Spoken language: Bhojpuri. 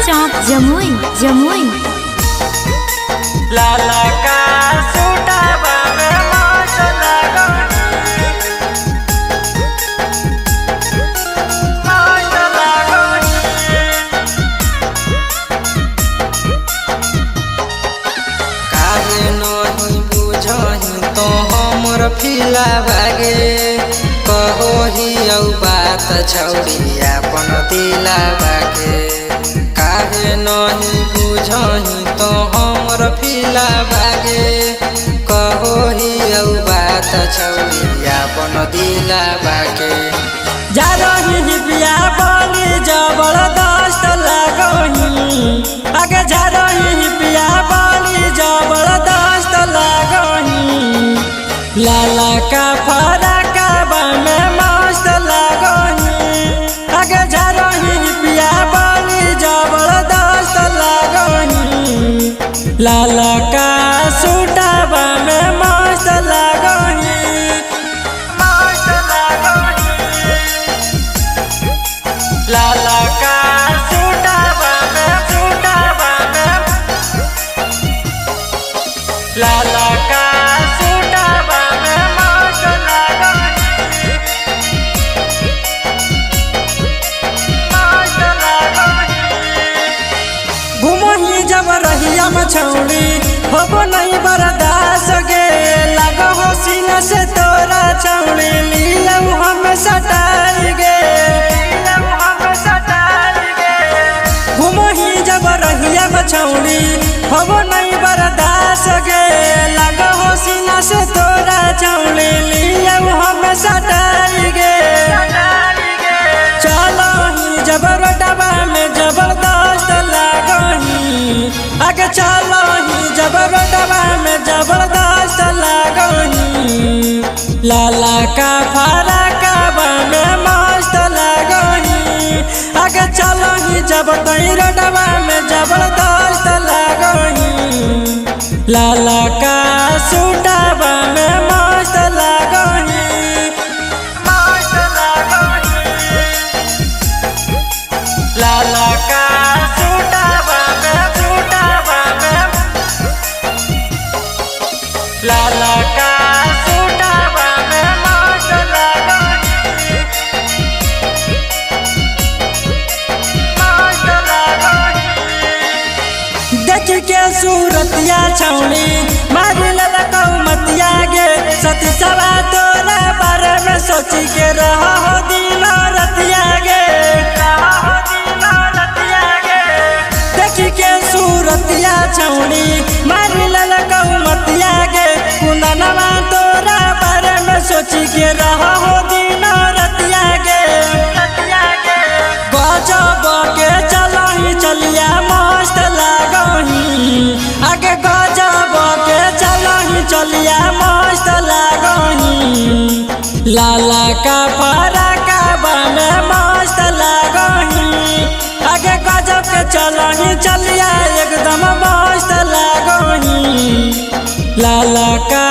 चौक जमुई जमुई। लाला का सूटावा में मौज लागोनी, मौज लागोनी। काहे नहीं बुझही तो हमर फिला भागे, कहो ही औ बात छौड़ी अपन दिला भागे। काहे नहीं बुझही तो हमर फिला भागे, कहो ही औ बात छौड़ी अपन दिला भागे। जा रही बिया बनी जबरदस्त लागोही, आगे जा रही बिया बनी जबरदस्त लागोही। लाला का फराकावा में मस्त लागोही, आगे जा रही बिया बनी जबरदस्त लागोही। लाला का सूटावा में मस्त लागोही, मस्त लागोही। लाला का सूटावा में, सूटावा में। लाला का सूटावा में मस्त लागोही, मस्त लागोही। घुमही जब रहिया मछौड़ी होब नहीं बर्दाश्त गे, लागो हो सीना से तोरा छौड़ी लियऊ हम सटाई गे, लियऊ हम सटाई गे। घुमही जब रहिया मछौड़ी होब नहीं बर्दाश्त गे, लागो हो सीना से तोरा छौड़ी लियऊ हम सटाई गे। चलो ही जब रोडवा में जबरदस्त लागोही, आगे चलो ही जब रोडवा में जबरदस्त लागोही। लाला का फराकावा में मस्त लागोही, आगे चलो ही जब तई रोडवा में जबरदस्त लागोही। लाला का सूटावा में मस्त लागोही, मस्त लागोही। लाला का सूटावा में, सूटावा में। लाला का सूटावा में मस्त लागोही, मस्त लागोही। देख के सूरतिया छौड़ी मारी ललकौ मतिया गे, सती सवा तोरा बारे में सोची के रहा हो दिन रतिया गे, रहा हो दिन रतिया गे। देख के सूरतिया छौड़ी मारी ललकौ मतिया गे, कुंदनवा तोरा बारे में सोची के रहा हो दिन रतिया गे, रतिया गे। गजब के चलही चलिया मस्त लागोही, आगे गजब के चलही चलिया मस्त लागोही। लाला का फराकावा में मस्त लागोही, आगे गजब के चलही चलिया एकदम मस्त लागोही। लाला का